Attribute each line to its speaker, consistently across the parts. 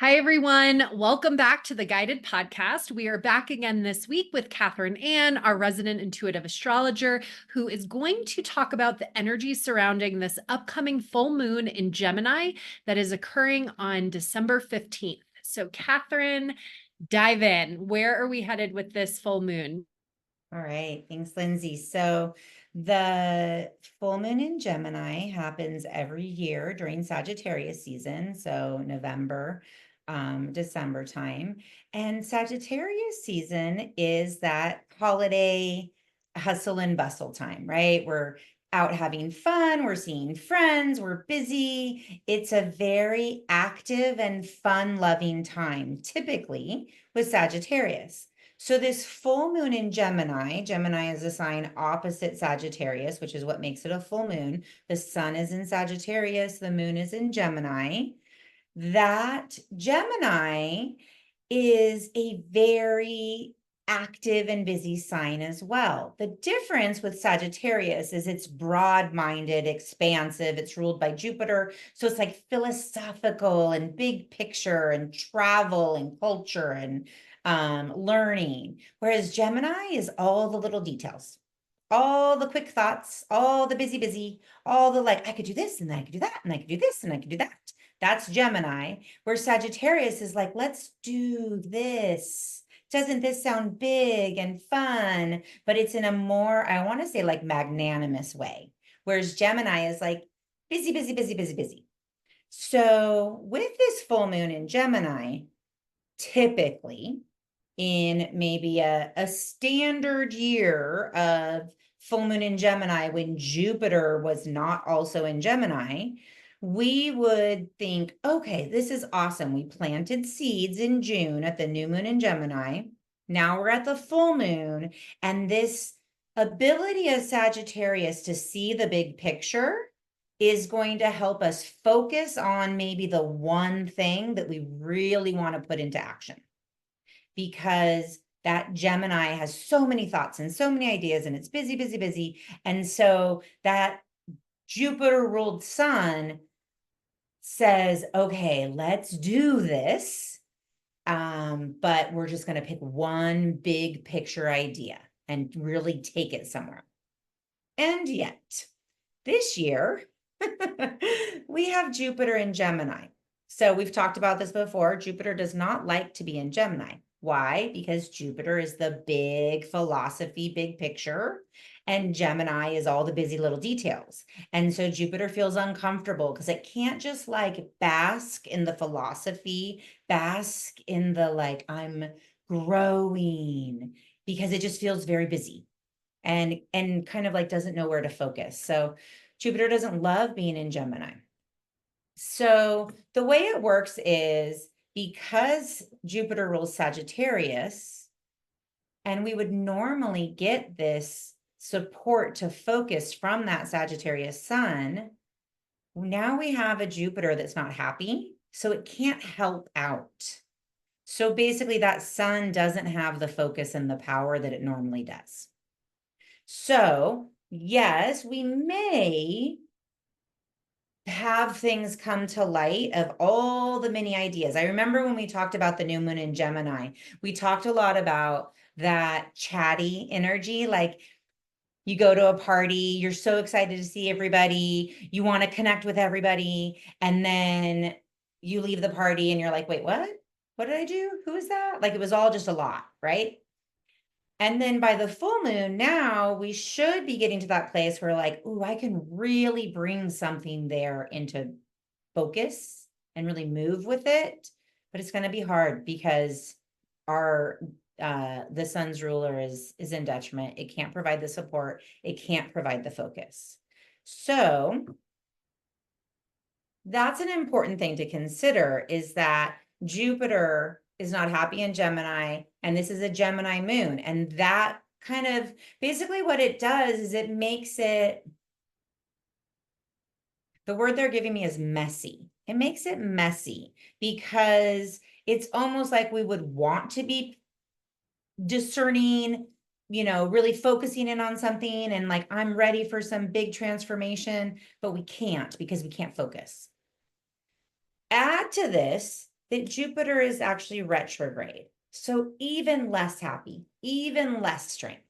Speaker 1: Hi, everyone. Welcome back to the Guided Podcast. We are back again this week with Catherine Ann, our resident intuitive astrologer, who is going to talk about the energy surrounding this upcoming full moon in Gemini that is occurring on December 15th. So, Catherine, dive in. Where are we headed with this full moon?
Speaker 2: All right, thanks, Lindsay. So the full moon in Gemini happens every year during Sagittarius season, so November, December time. And Sagittarius season is that holiday hustle and bustle time, right? We're out having fun, we're seeing friends, we're busy. It's a very active and fun-loving time, typically with Sagittarius. So this full moon in Gemini, Gemini is a sign opposite Sagittarius, which is what makes it a full moon. The sun is in Sagittarius, the moon is in Gemini. That Gemini is a very active and busy sign as well. The difference with Sagittarius is it's broad-minded, expansive, it's ruled by Jupiter. So it's like philosophical and big picture and travel and culture and learning. Whereas Gemini is all the little details, all the quick thoughts, all the busy, all the like, I could do this and I could do that and I could do this and I could do that. That's Gemini, where Sagittarius is like, let's do this. Doesn't this sound big and fun? But it's in a more, I want to say, like magnanimous way. Whereas Gemini is like busy. So with this full moon in Gemini, typically in maybe a standard year of full moon in Gemini, when Jupiter was not also in Gemini, we would think, okay, this is awesome. We planted seeds in June at the new moon in Gemini. Now we're at the full moon, and this ability of Sagittarius to see the big picture is going to help us focus on maybe the one thing that we really want to put into action, because that Gemini has so many thoughts and so many ideas, and it's busy. And so that Jupiter ruled sun says, okay, let's do this. But we're just going to pick one big picture idea and really take it somewhere. And yet, this year, we have Jupiter in Gemini. So we've talked about this before. Jupiter does not like to be in Gemini. Why? Because Jupiter is the big philosophy, big picture, and Gemini is all the busy little details. And so Jupiter feels uncomfortable because it can't just like bask in the philosophy, bask in the like, I'm growing, because it just feels very busy and kind of like doesn't know where to focus. So Jupiter doesn't love being in Gemini. So the way it works is, because Jupiter rules Sagittarius, and we would normally get this support to focus from that Sagittarius sun, now we have a Jupiter that's not happy, so it can't help out. So basically that sun doesn't have the focus and the power that it normally does. So yes, we may have things come to light of all the many ideas. I remember when we talked about the new moon in Gemini, we talked a lot about that chatty energy. Like, you go to a party, you're so excited to see everybody, you want to connect with everybody, and then you leave the party and you're like, wait, what? What did I do? Who is that? Like, it was all just a lot, right? And then by the full moon, now we should be getting to that place where like, ooh, I can really bring something there into focus and really move with it. But it's going to be hard because our the sun's ruler is in detriment. It can't provide the support. It can't provide the focus. So that's an important thing to consider, is that Jupiter is not happy in Gemini, and this is a Gemini moon. And that kind of basically what it does is it makes it, the word they're giving me is messy. It makes it messy because it's almost like we would want to be discerning, really focusing in on something and like, I'm ready for some big transformation, but we can't because we can't focus. Add to this that Jupiter is actually retrograde. So even less happy, even less strength.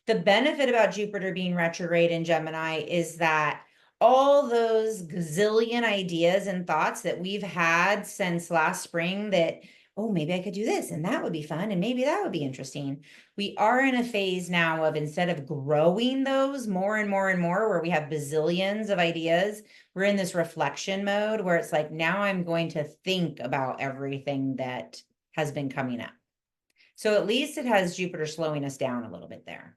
Speaker 2: The benefit about Jupiter being retrograde in Gemini is that all those gazillion ideas and thoughts that we've had since last spring that, oh, maybe I could do this and that would be fun and maybe that would be interesting. We are in a phase now of, instead of growing those more and more and more, where we have bazillions of ideas, we're in this reflection mode where it's like, now I'm going to think about everything that has been coming up. So at least it has Jupiter slowing us down a little bit there.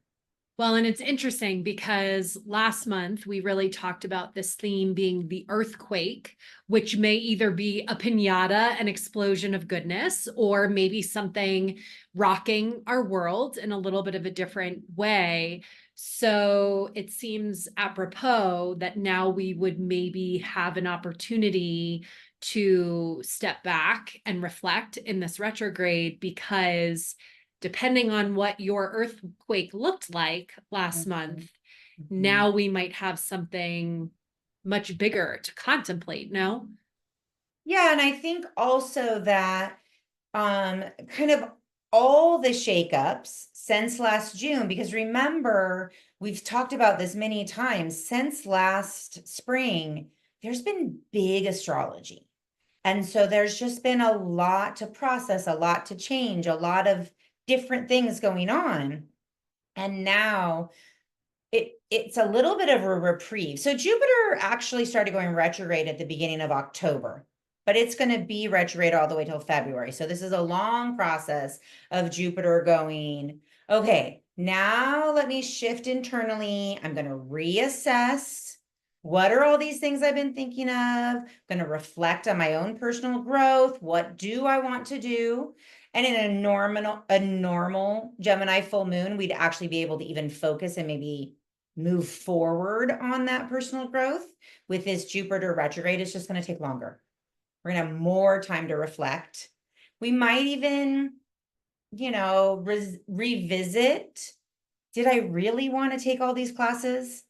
Speaker 1: Well, and it's interesting because last month we really talked about this theme being the earthquake, which may either be a piñata, an explosion of goodness, or maybe something rocking our world in a little bit of a different way. So it seems apropos that now we would maybe have an opportunity to step back and reflect in this retrograde, because depending on what your earthquake looked like last month, now we might have something much bigger to contemplate. No?
Speaker 2: Yeah, and I think also that kind of all the shakeups since last June, because remember, we've talked about this many times, since last spring, there's been big astrology. And so there's just been a lot to process, a lot to change, a lot of different things going on. And now it's a little bit of a reprieve. So Jupiter actually started going retrograde at the beginning of October, but it's going to be retrograde all the way till February. So this is a long process of Jupiter going, okay, now let me shift internally. I'm going to reassess. What are all these things I've been thinking of? I'm going to reflect on my own personal growth. What do I want to do? And in a normal Gemini full moon, we'd actually be able to even focus and maybe move forward on that personal growth. With this Jupiter retrograde, it's just going to take longer. We're going to have more time to reflect. We might even, revisit. Did I really want to take all these classes?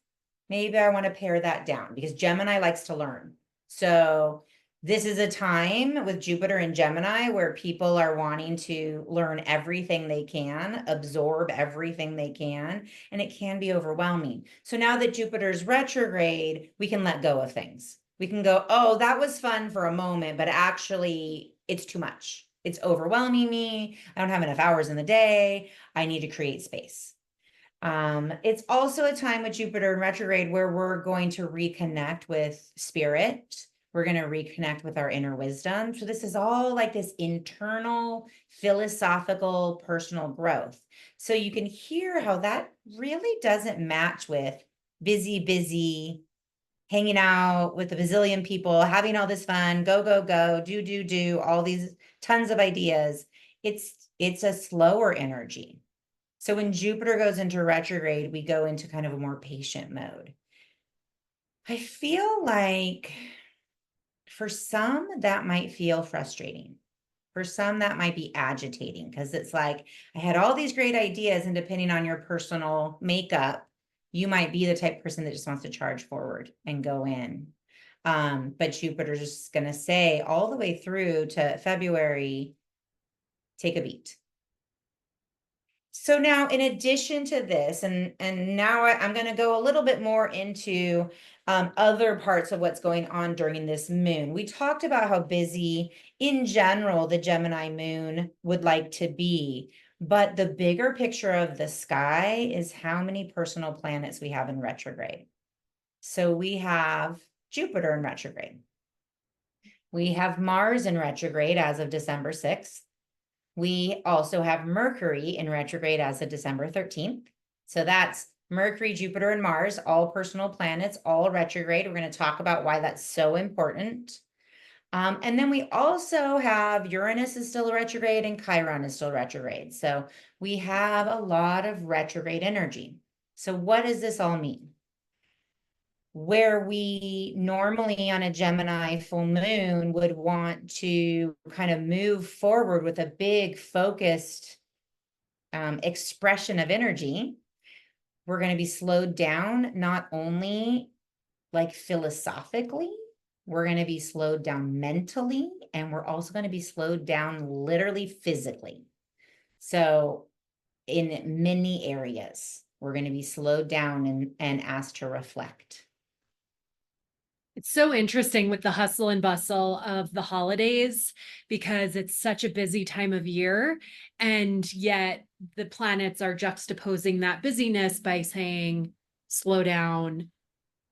Speaker 2: Maybe I want to pare that down, because Gemini likes to learn. So this is a time with Jupiter and Gemini where people are wanting to learn everything they can, absorb everything they can, and it can be overwhelming. So now that Jupiter's retrograde, we can let go of things. We can go, oh, that was fun for a moment, but actually it's too much. It's overwhelming me. I don't have enough hours in the day. I need to create space. It's also a time with Jupiter in retrograde where we're going to reconnect with spirit. We're going to reconnect with our inner wisdom. So this is all like this internal, philosophical, personal growth. So you can hear how that really doesn't match with busy, hanging out with a bazillion people, having all this fun, go, do, all these tons of ideas. It's a slower energy. So when Jupiter goes into retrograde, we go into kind of a more patient mode. I feel like for some, that might feel frustrating. For some, that might be agitating, because it's like, I had all these great ideas, and depending on your personal makeup, you might be the type of person that just wants to charge forward and go in. But Jupiter's just going to say all the way through to February, take a beat. So now, in addition to this, and now I'm going to go a little bit more into other parts of what's going on during this moon. We talked about how busy, in general, the Gemini moon would like to be, but the bigger picture of the sky is how many personal planets we have in retrograde. So we have Jupiter in retrograde. We have Mars in retrograde as of December 6th. We also have Mercury in retrograde as of December 13th. So that's Mercury, Jupiter, and Mars, all personal planets, all retrograde. We're going to talk about why that's so important. And then we also have Uranus is still retrograde and Chiron is still retrograde. So we have a lot of retrograde energy. So what does this all mean? Where we normally on a Gemini full moon would want to kind of move forward with a big focused expression of energy, we're going to be slowed down, not only like philosophically, we're going to be slowed down mentally, and we're also going to be slowed down literally physically. So in many areas, we're going to be slowed down and asked to reflect.
Speaker 1: It's so interesting with the hustle and bustle of the holidays because it's such a busy time of year. And yet the planets are juxtaposing that busyness by saying, slow down,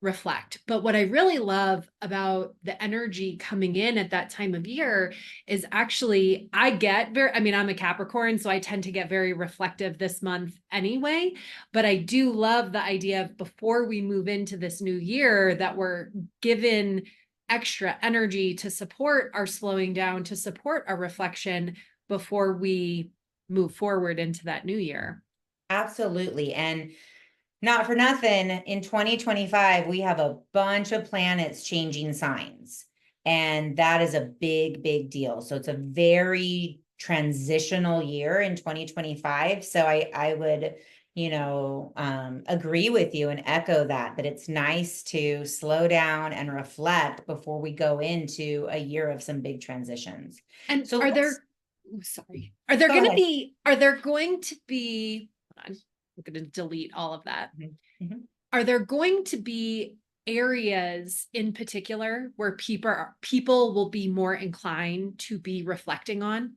Speaker 1: reflect. But what I really love about the energy coming in at that time of year is actually I'm a Capricorn, so I tend to get very reflective this month anyway. But I do love the idea of before we move into this new year that we're given extra energy to support our slowing down, to support our reflection before we move forward into that new year.
Speaker 2: Absolutely. And not for nothing, in 2025, we have a bunch of planets changing signs. And that is a big, big deal. So it's a very transitional year in 2025. So I would, agree with you and echo that it's nice to slow down and reflect before we go into a year of some big transitions.
Speaker 1: And
Speaker 2: So
Speaker 1: are there, sorry, are there
Speaker 2: go
Speaker 1: going to
Speaker 2: ahead.
Speaker 1: be, are there going to be, hold on, I'm going to delete all of that.
Speaker 2: Mm-hmm.
Speaker 1: Are there going to be areas in particular where people will be more inclined to be reflecting on?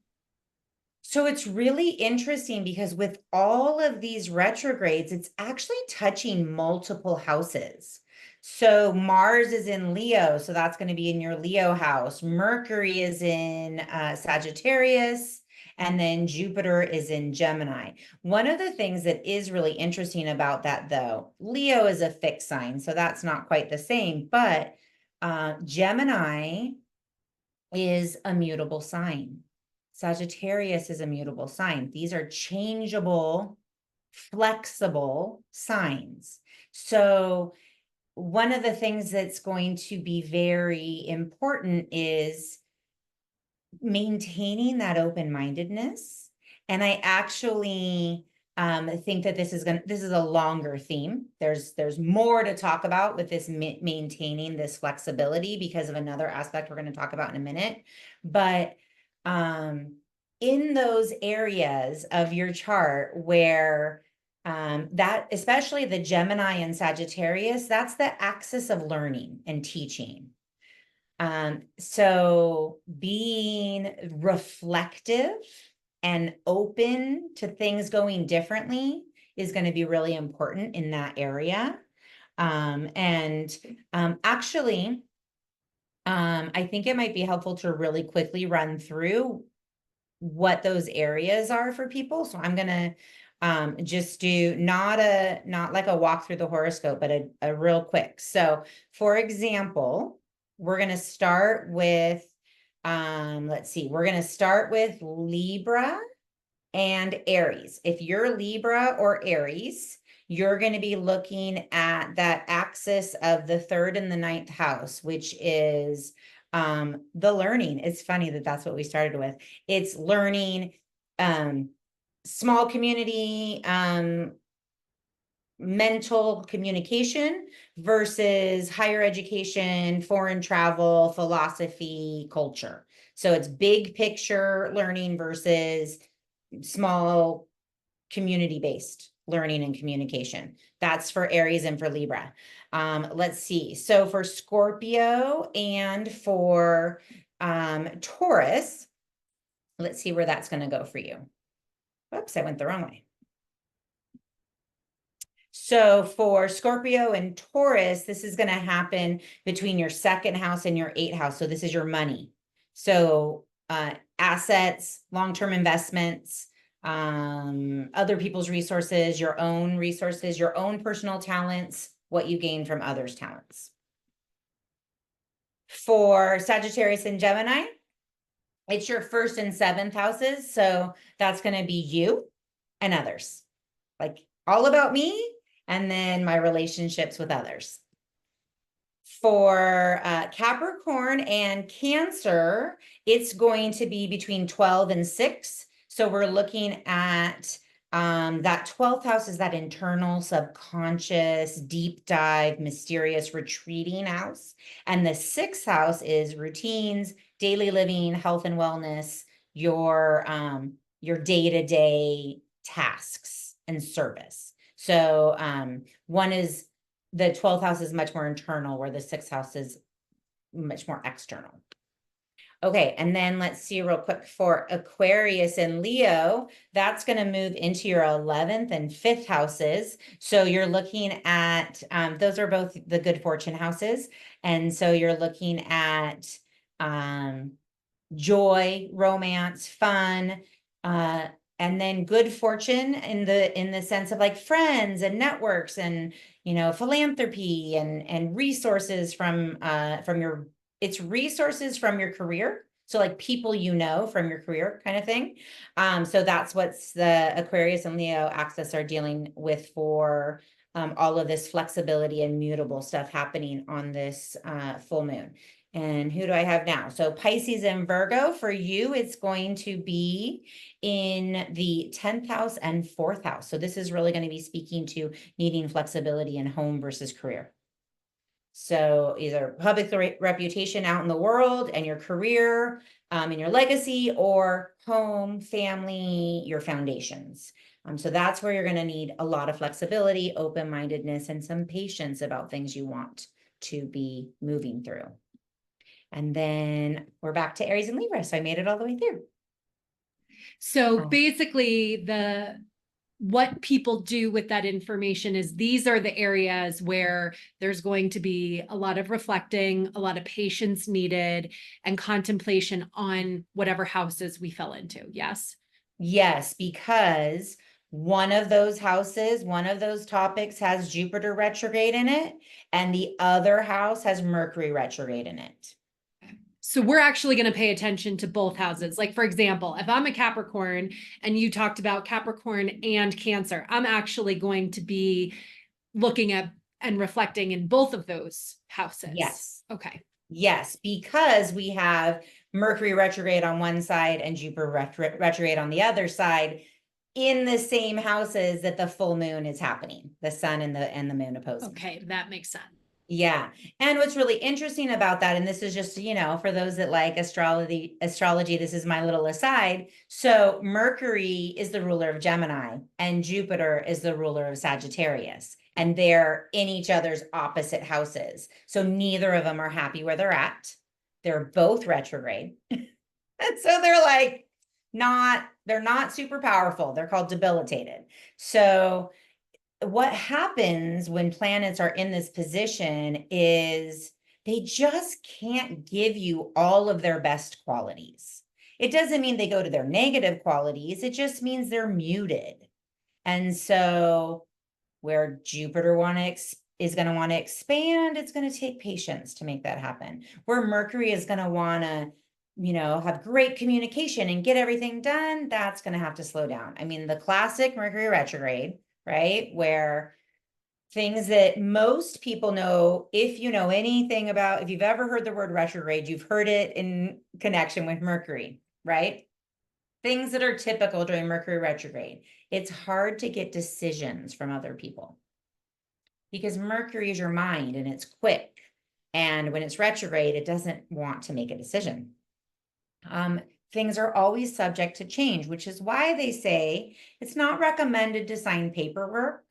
Speaker 2: So it's really interesting because with all of these retrogrades, it's actually touching multiple houses. So Mars is in Leo, so that's going to be in your Leo house. Mercury is in Sagittarius, and then Jupiter is in Gemini. One of the things that is really interesting about that, though, Leo is a fixed sign, so that's not quite the same, but Gemini is a mutable sign. Sagittarius is a mutable sign. These are changeable, flexible signs. So one of the things that's going to be very important is maintaining that open-mindedness. And I actually think that this is a longer theme. There's more to talk about with this maintaining this flexibility because of another aspect we're going to talk about in a minute. But in those areas of your chart where that, especially the Gemini and Sagittarius, that's the axis of learning and teaching. So being reflective and open to things going differently is going to be really important in that area. Actually, I think it might be helpful to really quickly run through what those areas are for people. So I'm going to just do not like a walk through the horoscope, but a real quick. So for example, we're going to start with, let's see, we're going to start with Libra and Aries. If you're Libra or Aries, you're going to be looking at that axis of the 3rd and the 9th house, which is the learning. It's funny that that's what we started with. It's learning, small community, mental communication versus higher education, foreign travel, philosophy, culture. So it's big picture learning versus small community-based learning and communication. That's for Aries and for Libra. Let's see. So for Scorpio and for Taurus, let's see where that's going to go for you. Whoops, I went the wrong way. So for Scorpio and Taurus, this is going to happen between your 2nd house and your 8th house. So this is your money. So assets, long-term investments, other people's resources, your own personal talents, what you gain from others' talents. For Sagittarius and Gemini, it's your 1st and 7th houses. So that's going to be you and others, like all about me and then my relationships with others. For Capricorn and Cancer, it's going to be between 12 and 6. So we're looking at That 12th house is that internal, subconscious, deep dive, mysterious, retreating house. And the 6th house is routines, daily living, health and wellness, your day-to-day tasks and service. So one is the 12th house is much more internal, where the 6th house is much more external. Okay, and then let's see real quick for Aquarius and Leo, that's going to move into your 11th and 5th houses. So you're looking at, those are both the good fortune houses. And so you're looking at joy, romance, fun, and then good fortune in the sense of like friends and networks and, you know, philanthropy and resources from your, it's resources from your career. So like people, you know, from your career kind of thing. So that's what's the Aquarius and Leo axis are dealing with for all of this flexibility and mutable stuff happening on this full moon. And who do I have now? So Pisces and Virgo, for you, it's going to be in the 10th house and 4th house. So this is really going to be speaking to needing flexibility in home versus career. So either public reputation out in the world and your career and your legacy, or home, family, your foundations. So that's where you're going to need a lot of flexibility, open-mindedness, and some patience about things you want to be moving through. And then we're back to Aries and Libra. So I made it all the way through.
Speaker 1: So basically what people do with that information is these are the areas where there's going to be a lot of reflecting, a lot of patience needed, and contemplation on whatever houses we fell into. Yes?
Speaker 2: Yes, because one of those houses, one of those topics has Jupiter retrograde in it, and the other house has Mercury retrograde in it.
Speaker 1: So we're actually going to pay attention to both houses. Like, for example, if I'm a Capricorn and you talked about Capricorn and Cancer, I'm actually going to be looking at and reflecting in both of those houses.
Speaker 2: Yes.
Speaker 1: Okay.
Speaker 2: Yes, because we have Mercury retrograde on one side and Jupiter retrograde on the other side in the same houses that the full moon is happening, the sun and the moon opposing.
Speaker 1: Okay, that makes sense.
Speaker 2: Yeah. And what's really interesting about that, and this is just, you know, for those that like astrology, this is my little aside. So Mercury is the ruler of Gemini and Jupiter is the ruler of Sagittarius, and they're in each other's opposite houses. So neither of them are happy where they're at. They're both retrograde. And so they're like, they're not super powerful. They're called debilitated. So what happens when planets are in this position is they just can't give you all of their best qualities. It doesn't mean they go to their negative qualities. It just means they're muted. And so where Jupiter is going to want to expand, it's going to take patience to make that happen. Where Mercury is going to want to, you know, have great communication and get everything done, that's going to have to slow down. I mean, the classic Mercury retrograde, right? Where things that most people know, if you know anything about, if you've ever heard the word retrograde, you've heard it in connection with Mercury, right? Things that are typical during Mercury retrograde. It's hard to get decisions from other people because Mercury is your mind and it's quick. And when it's retrograde, it doesn't want to make a decision. Things are always subject to change, which is why they say it's not recommended to sign paperwork,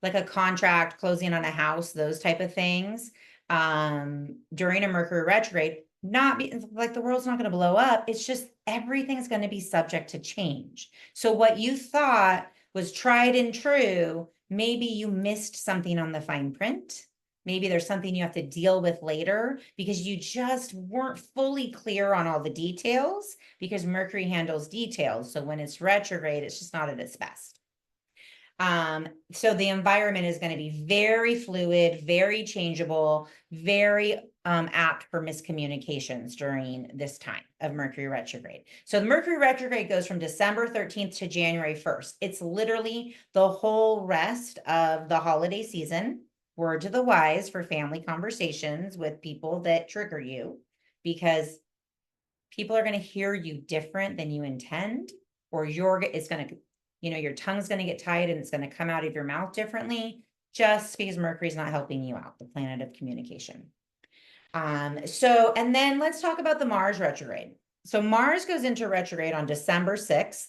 Speaker 2: like a contract, closing on a house, those type of things, during a Mercury retrograde. Not be like the world's not going to blow up. It's just everything's going to be subject to change. So what you thought was tried and true, maybe you missed something on the fine print. Maybe there's something you have to deal with later because you just weren't fully clear on all the details, because Mercury handles details. So when it's retrograde, it's just not at its best. So the environment is going to be very fluid, very changeable, very apt for miscommunications during this time of Mercury retrograde. So the Mercury retrograde goes from December 13th to January 1st. It's literally the whole rest of the holiday season. Word to the wise for family conversations with people that trigger you, because people are going to hear you different than you intend, or it's going to You know, your tongue's going to get tight and it's going to come out of your mouth differently, just because Mercury's not helping you out, the planet of communication. And then let's talk about the Mars retrograde. So Mars goes into retrograde on December 6th.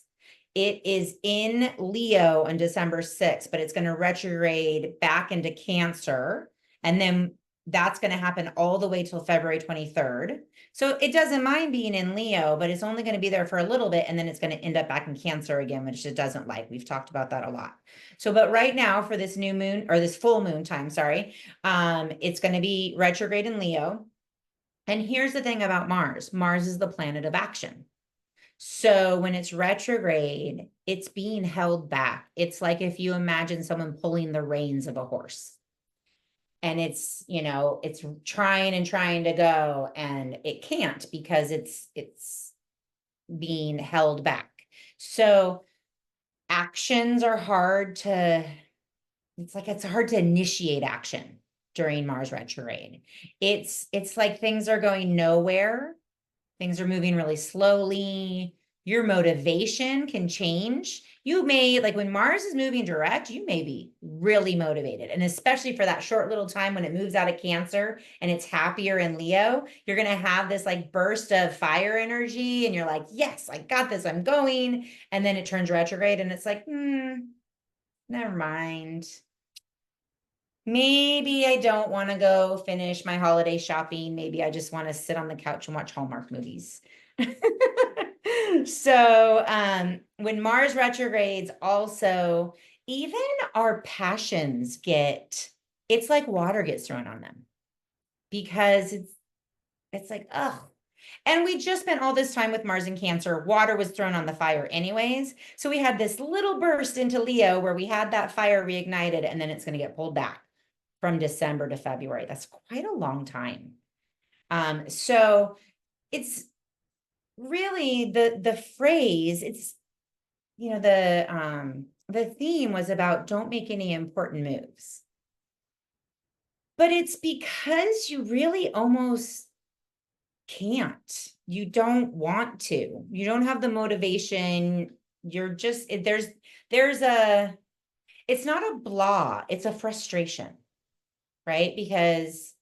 Speaker 2: It is in Leo on December 6th, but it's going to retrograde back into Cancer. And then that's going to happen all the way till February 23rd. So it doesn't mind being in Leo, but it's only going to be there for a little bit. And then it's going to end up back in Cancer again, which it doesn't like. We've talked about that a lot. So, but right now for this new moon, or this full moon time, sorry, it's going to be retrograde in Leo. And here's the thing about Mars. Mars is the planet of action. So when it's retrograde, it's being held back. It's like if you imagine someone pulling the reins of a horse. And it's, you know, it's trying and trying to go, and it can't because it's being held back. So actions are hard to, it's hard to initiate action during Mars retrograde. It's like things are going nowhere. Things are moving really slowly. Your motivation can change. You may, like when Mars is moving direct, you may be really motivated. And especially for that short little time when it moves out of Cancer and it's happier in Leo, you're going to have this like burst of fire energy. And you're like, yes, I got this, I'm going. And then it turns retrograde and it's like, never mind. Maybe I don't want to go finish my holiday shopping. Maybe I just want to sit on the couch and watch Hallmark movies. So when Mars retrogrades, also, even our passions it's like water gets thrown on them because it's like, oh. And we just spent all this time with Mars in Cancer. Water was thrown on the fire anyways. So we had this little burst into Leo where we had that fire reignited, and then it's going to get pulled back from December to February. That's quite a long time. So it's really the phrase, it's, you know, the theme was about don't make any important moves. But it's because you really almost can't. You don't want to. You don't have the motivation. You're just, it's not a blah, it's a frustration, right? Because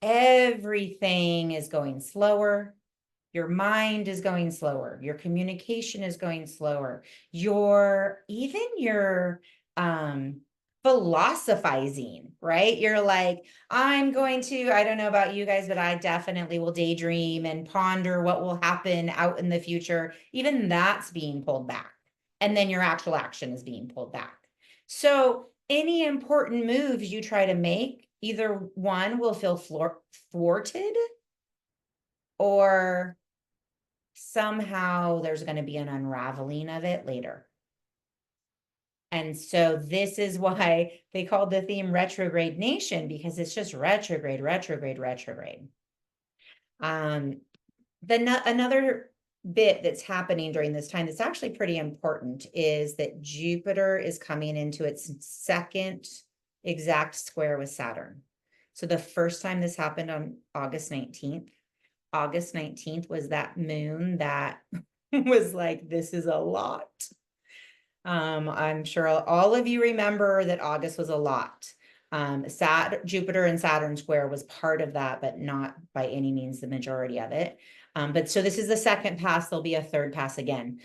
Speaker 2: everything is going slower. Your mind is going slower. Your communication is going slower. Your philosophizing, right? You're like, I don't know about you guys, but I definitely will daydream and ponder what will happen out in the future. Even that's being pulled back. And then your actual action is being pulled back. So any important moves you try to make, either one will feel thwarted, or somehow there's going to be an unraveling of it later. And so this is why they called the theme retrograde nation, because it's just retrograde, retrograde, retrograde. Another bit that's happening during this time that's actually pretty important is that Jupiter is coming into its second exact square with Saturn. So the first time this happened on August 19th. August 19th was that moon that was like, this is a lot. I'm sure all of you remember that August was a lot. Jupiter and Saturn square was part of that, but not by any means the majority of it. But so this is the second pass. There'll be a third pass again.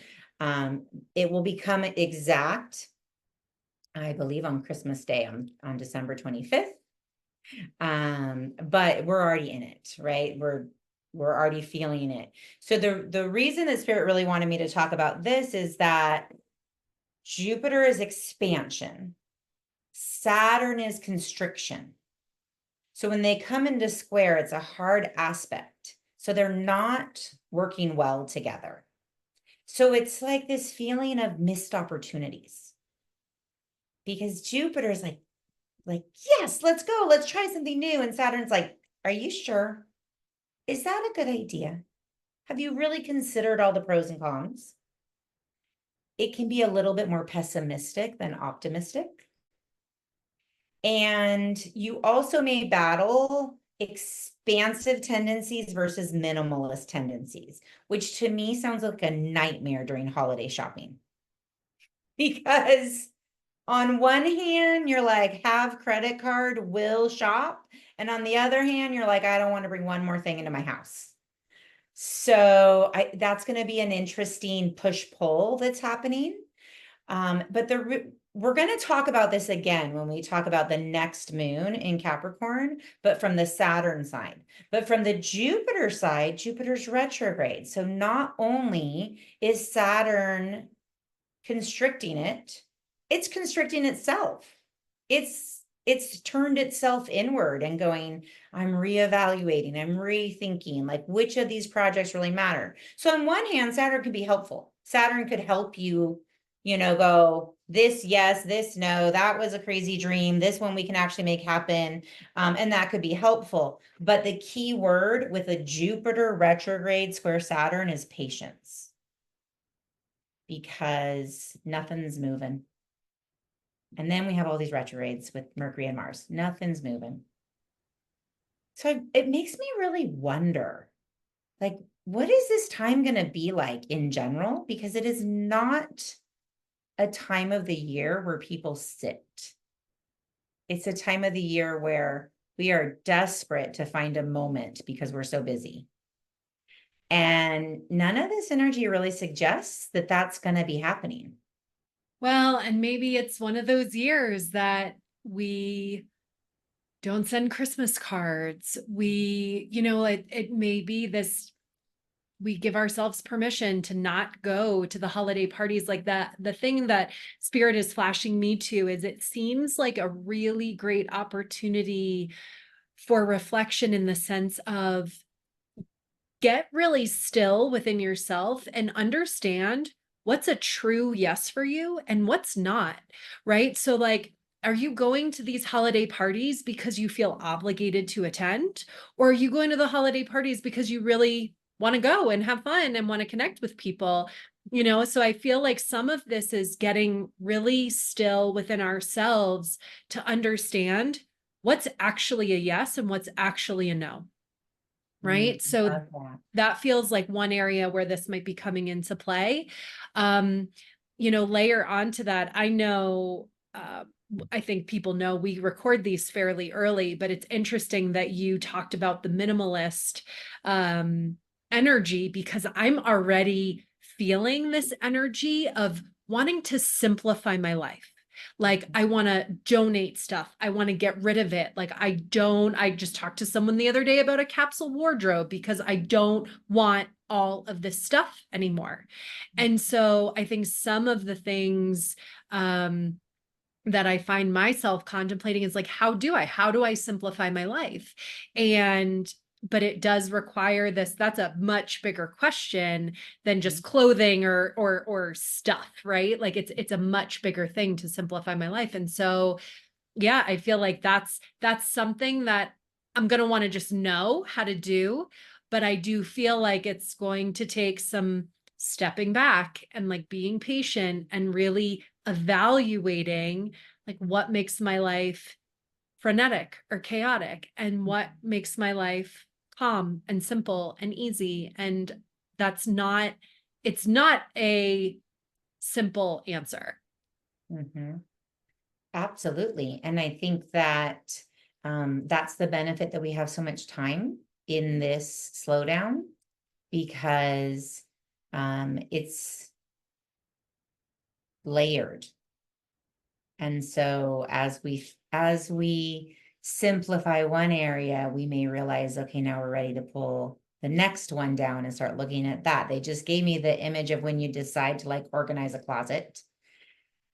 Speaker 2: It will become exact, I believe, on Christmas Day on December 25th. But we're already in it, right? We're already feeling it. So the reason that Spirit really wanted me to talk about this is that Jupiter is expansion. Saturn is constriction. So when they come into square, it's a hard aspect. So they're not working well together. So it's like this feeling of missed opportunities. Because Jupiter is like, yes, let's go. Let's try something new. And Saturn's like, are you sure? Is that a good idea? Have you really considered all the pros and cons? It can be a little bit more pessimistic than optimistic. And you also may battle expansive tendencies versus minimalist tendencies, which to me sounds like a nightmare during holiday shopping. because on one hand, you're like, have credit card, will shop. And on the other hand, you're like, I don't want to bring one more thing into my house. So that's going to be an interesting push-pull that's happening. But we're going to talk about this again when we talk about the next moon in Capricorn, but from the Saturn side. But from the Jupiter side, Jupiter's retrograde. So not only is Saturn constricting it, it's constricting itself. It's turned itself inward and going, I'm reevaluating, I'm rethinking, like which of these projects really matter. So on one hand, Saturn could be helpful. Saturn could help you, go this, yes, this, no, that was a crazy dream. This one we can actually make happen. And that could be helpful. But the key word with a Jupiter retrograde square Saturn is patience, because nothing's moving. And then we have all these retrogrades with Mercury and Mars. Nothing's moving. So it makes me really wonder, like, what is this time going to be like in general? Because it is not a time of the year where people sit. It's a time of the year where we are desperate to find a moment because we're so busy. And none of this energy really suggests that that's going to be happening.
Speaker 1: Well, and maybe it's one of those years that we don't send Christmas cards. It may be this, we give ourselves permission to not go to the holiday parties like that. The thing that Spirit is flashing me to is it seems like a really great opportunity for reflection, in the sense of get really still within yourself and understand what's a true yes for you and what's not, right? So like, are you going to these holiday parties because you feel obligated to attend? Or are you going to the holiday parties because you really want to go and have fun and want to connect with people? So I feel like some of this is getting really still within ourselves to understand what's actually a yes and what's actually a no. Right. So
Speaker 2: Love that.
Speaker 1: that feels like one area where this might be coming into play. Layer onto that, I know, I think people know we record these fairly early, but it's interesting that you talked about the minimalist energy, because I'm already feeling this energy of wanting to simplify my life. Like, I want to donate stuff. I want to get rid of it. Like, I just talked to someone the other day about a capsule wardrobe because I don't want all of this stuff anymore. And so I think some of the things, that I find myself contemplating is like, how do I simplify my life? But it does require this, that's a much bigger question than just clothing or stuff, right? Like it's a much bigger thing to simplify my life. And so, yeah, I feel like that's something that I'm going to want to just know how to do. But I do feel like it's going to take some stepping back and like being patient and really evaluating like what makes my life frenetic or chaotic and what makes my life calm and simple and easy. And it's not a simple answer.
Speaker 2: Mm-hmm. Absolutely. And I think that that's the benefit that we have so much time in this slowdown, because it's layered. And so as we simplify one area, we may realize, okay, now we're ready to pull the next one down and start looking at that. They just gave me the image of when you decide to like organize a closet,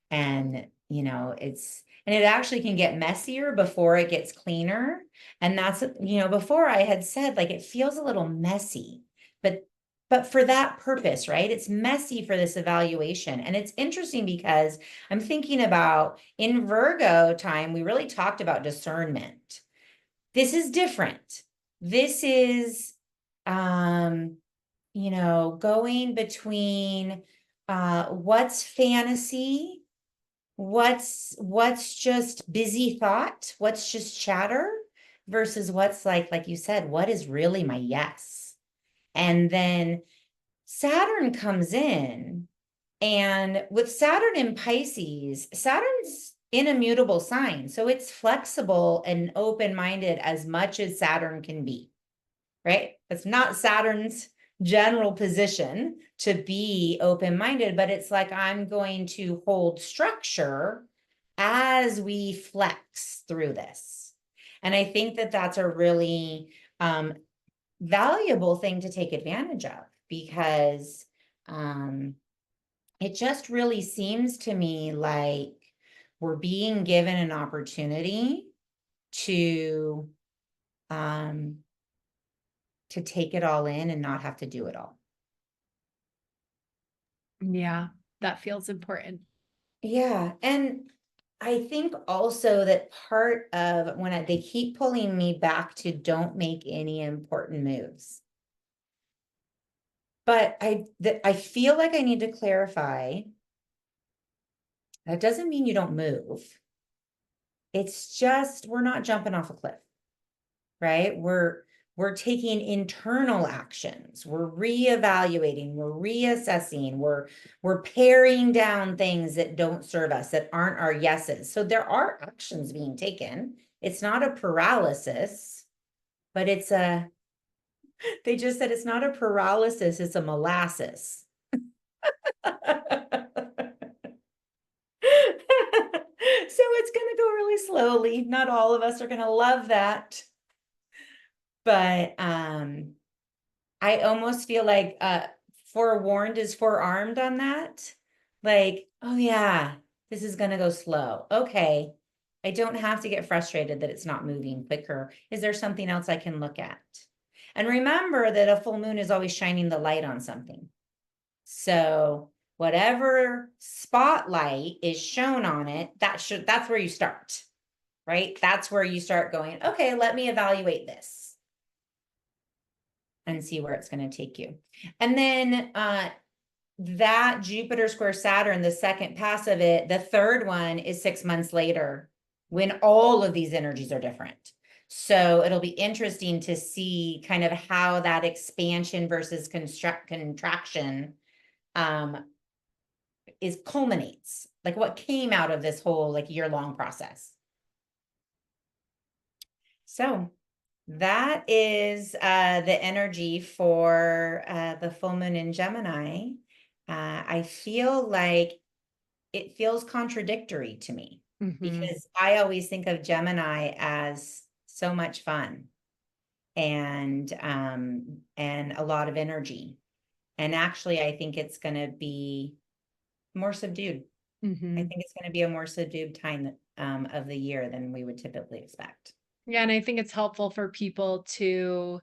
Speaker 2: and it actually can get messier before it gets cleaner. And that's, before I had said like it feels a little messy, but for that purpose, right? It's messy for this evaluation. And it's interesting because I'm thinking about in Virgo time, we really talked about discernment. This is different. This is, going between what's fantasy, what's just busy thought, what's just chatter, versus what's like you said, what is really my yes? And then Saturn comes in And with Saturn in Pisces, Saturn's in a mutable sign. So it's flexible and open-minded as much as Saturn can be, right? It's not Saturn's general position to be open-minded, but it's like, I'm going to hold structure as we flex through this. And I think that that's a really valuable thing to take advantage of, because it just really seems to me like we're being given an opportunity to take it all in and not have to do it all.
Speaker 1: Yeah, that feels important.
Speaker 2: Yeah. And I think also that part of when they keep pulling me back to don't make any important moves. But I feel like I need to clarify that doesn't mean you don't move. It's just we're not jumping off a cliff, right? We're taking internal actions. We're reevaluating, we're reassessing, we're paring down things that don't serve us, that aren't our yeses. So there are actions being taken. It's not a paralysis, but they just said it's not a paralysis, it's a molasses. So it's going to go really slowly. Not all of us are going to love that. But I almost feel like forewarned is forearmed on that. Like, oh yeah, this is going to go slow. Okay. I don't have to get frustrated that it's not moving quicker. Is there something else I can look at? And remember that a full moon is always shining the light on something. So whatever spotlight is shown on it, that's where you start, right? That's where you start going, okay, let me evaluate this and see where it's going to take you. And then that Jupiter square Saturn, the second pass of it, the third one is 6 months later when all of these energies are different. So it'll be interesting to see kind of how that expansion versus contraction is culminates, like what came out of this whole like year-long process. So that is the energy for the full moon in Gemini. I feel like it feels contradictory to me because I always think of Gemini as so much fun and a lot of energy. And actually, I think it's going to be more subdued. I think it's going to be a more subdued time of the year than we would typically expect.
Speaker 1: Yeah, and I think it's helpful for people to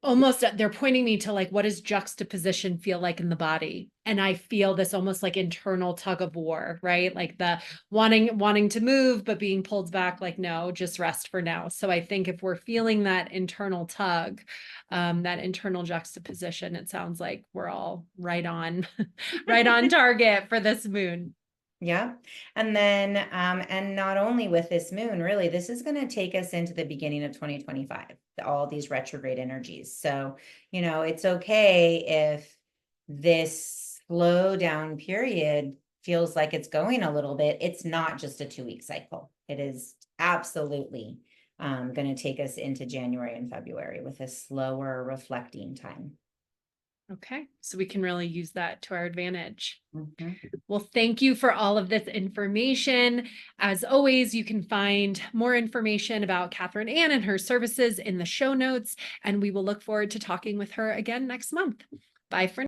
Speaker 1: almost, they're pointing me to like, what does juxtaposition feel like in the body? And I feel this almost like internal tug of war, right? Like the wanting to move, but being pulled back, like, no, just rest for now. So I think if we're feeling that internal tug, that internal juxtaposition, it sounds like we're all right on, right on target for this moon.
Speaker 2: Yeah. And then, and not only with this moon, really, this is going to take us into the beginning of 2025, all these retrograde energies. So, it's okay if this slow down period feels like it's going a little bit. It's not just a 2-week cycle. It is absolutely going to take us into January and February with a slower reflecting time.
Speaker 1: Okay, so we can really use that to our advantage. Well, thank you for all of this information. As always, you can find more information about Catherine Ann and her services in the show notes, and we will look forward to talking with her again next month. Bye for now.